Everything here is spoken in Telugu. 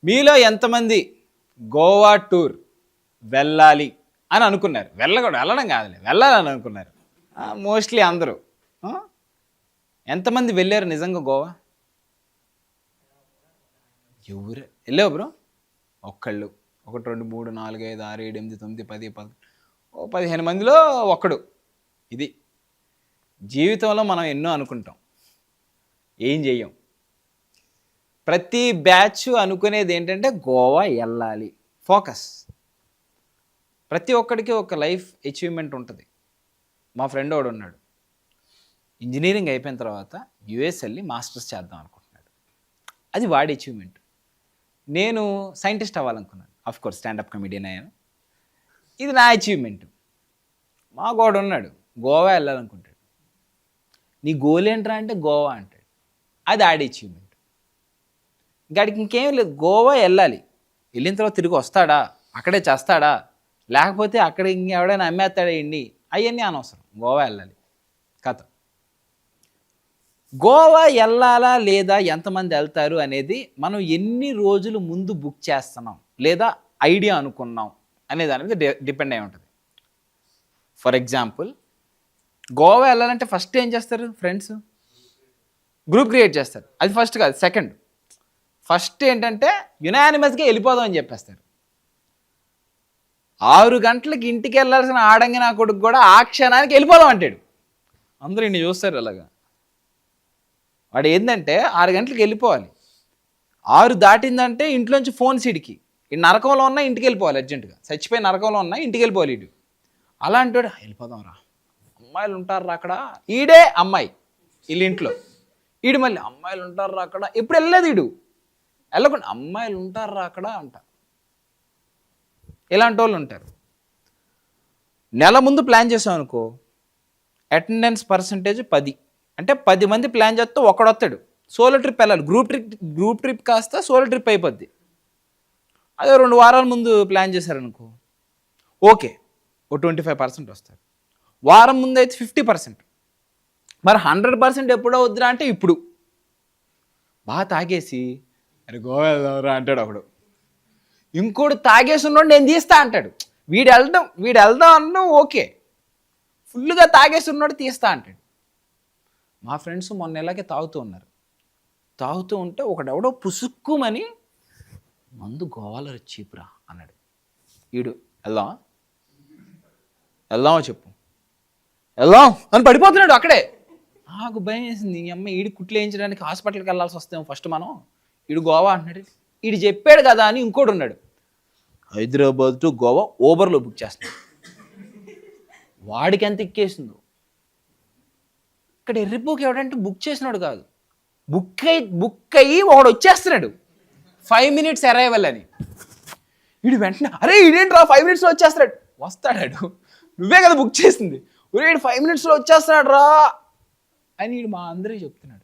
మీలో ఎంతమంది గోవా టూర్ వెళ్ళాలి అని అనుకున్నారు? వెళ్ళడం కాదులే, వెళ్ళాలని అనుకున్నారు. మోస్ట్లీ అందరూ. ఎంతమంది వెళ్ళారు నిజంగా గోవా? ఎవరు వెళ్ళావు బ్రో? ఒక్కళ్ళు, 1 2 3 4 5 6 7 8 9 10 11 15 మందిలో ఒక్కడు. ఇది జీవితంలో మనం ఎన్నో అనుకుంటాం, ఏం చెయ్యం. ప్రతి బ్యాచ్ అనుకునేది ఏంటంటే గోవా వెళ్ళాలి, ఫోకస్. ప్రతి ఒక్కడికి ఒక లైఫ్ అచీవ్మెంట్ ఉంటుంది. మా ఫ్రెండ్ ఒకడు ఉన్నాడు, ఇంజనీరింగ్ అయిపోయిన తర్వాత యుఎస్ వెళ్ళి మాస్టర్స్ చేద్దాం అనుకుంటున్నాడు. అది వాడి అచీవ్మెంట్. నేను సైంటిస్ట్ అవ్వాలనుకున్నాను, కోర్స్ స్టాండప్ కమెడియన్ అయ్యాను. ఇది నా అచీవ్మెంట్. మా గోడు ఉన్నాడు, గోవా వెళ్ళాలనుకుంటాడు. నీ గోల్ ఏంట్రా అంటే గోవా అంటాడు. అది ఆడి అచీవ్మెంట్. గాడికి ఇంకేం లేదు, గోవా వెళ్ళాలి. వెళ్ళిన తర్వాత తిరిగి వస్తాడా, అక్కడే చేస్తాడా, లేకపోతే అక్కడ ఇంకెవడైనా అమ్మేస్తాడా ఇండి, అవన్నీ అనవసరం. గోవా వెళ్ళాలి కథ. గోవా వెళ్ళాలా లేదా, ఎంతమంది వెళ్తారు అనేది మనం ఎన్ని రోజులు ముందు బుక్ చేస్తున్నాం లేదా ఐడియా అనుకున్నాం అనే దాని మీద డిపెండ్ అయి ఉంటుంది. ఫర్ ఎగ్జాంపుల్, గోవా వెళ్ళాలంటే ఫస్ట్ ఏం చేస్తారు ఫ్రెండ్స్? గ్రూప్ క్రియేట్ చేస్తారు. అది ఫస్ట్ కాదు, సెకండ్. ఫస్ట్ ఏంటంటే యునానిమస్గా వెళ్ళిపోదాం అని చెప్పేస్తారు. 6 గంటలకి ఇంటికి వెళ్ళాల్సిన ఆడంగి నా కొడుకు కూడా ఆ క్షణానికి వెళ్ళిపోదాం అంటాడు. అందరూ ఇన్ని చూస్తారు అలాగా. వాడు ఏంటంటే 6 గంటలకు వెళ్ళిపోవాలి, 6 దాటిందంటే ఇంట్లోంచి ఫోన్ సీడికి, ఈ నరకంలో ఉన్నా ఇంటికి వెళ్ళిపోవాలి అర్జెంటుగా, చచ్చిపోయి నరకంలో ఉన్నా ఇంటికి వెళ్ళిపోవాలి. ఇటు అలాంటి వాడు వెళ్ళిపోదాం రా, అమ్మాయిలు ఉంటారు అక్కడ, ఈడే అమ్మాయి వీళ్ళ ఇంట్లో, ఈడు మళ్ళీ అమ్మాయిలు ఉంటారు అక్కడ, ఎప్పుడు వెళ్ళలేదు ఈడు, వెళ్ళకుండా అమ్మాయిలు ఉంటారు అక్కడ అంట. ఇలాంటి వాళ్ళు ఉంటారు. నెల ముందు ప్లాన్ చేసాం అనుకో, అటెండెన్స్ పర్సంటేజ్ 10, అంటే 10 మంది ప్లాన్ చేస్తే ఒకడు వస్తాడు. సోలో ట్రిప్ వెళ్ళాలి, గ్రూప్ ట్రిప్ కాస్త సోలో ట్రిప్ అయిపోద్ది. అదే 2 వారాల ముందు ప్లాన్ చేశారనుకో, ఓకే, ఓ 25% వస్తారు. వారం ముందు అయితే 50%. మరి 100% ఎప్పుడో వద్దురా అంటే ఇప్పుడు. బాగా తాగేసి అరే గోవా వెళ్దాంరా అంటాడు ఒకడు. ఇంకోటి తాగేసి ఉన్నాడు నేను తీస్తా అంటాడు. వీడు వెళ్దాం అన్నా ఓకే, ఫుల్గా తాగేసి ఉన్నాడు తీస్తా అంటాడు. మా ఫ్రెండ్స్ మొన్న ఇలాగే తాగుతూ ఉన్నారు. తాగుతూ ఉంటే ఒకడెవడో పుసుక్కుమని మందు గోవాలో చీపురా అన్నాడు. వీడు వెళ్దామా చెప్పు, వెళ్దాం అని పడిపోతున్నాడు అక్కడే. నాకు భయం వేసింది, ఈ అమ్మాయి ఈడి కుట్లు వేయించడానికి హాస్పిటల్కి వెళ్ళాల్సి వస్తాం ఫస్ట్ మనం. ఈడు గోవా అంటున్నాడు. ఈడు చెప్పాడు కదా అని ఇంకోటి ఉన్నాడు, హైదరాబాద్ టు గోవా ఓబర్లో బుక్ చేస్తున్నాడు. వాడికి ఎంత ఎక్కేసిందో. ఇక్కడ ఎర్రిపోకి ఎవడంటే బుక్ చేసినాడు కాదు, బుక్ అయ్యి వాడు వచ్చేస్తున్నాడు 5 minutes అరైవల్ అని. వీడు వెంటనే అరే ఇదేంట్రా 5 minutesలో వచ్చేస్తున్నాడు. వస్తాడాడు, నువ్వే కదా బుక్ చేసింది, వీడు 5 minutesలో వచ్చేస్తున్నాడు రా అని వీడు మా అందరికీ చెప్తున్నాడు.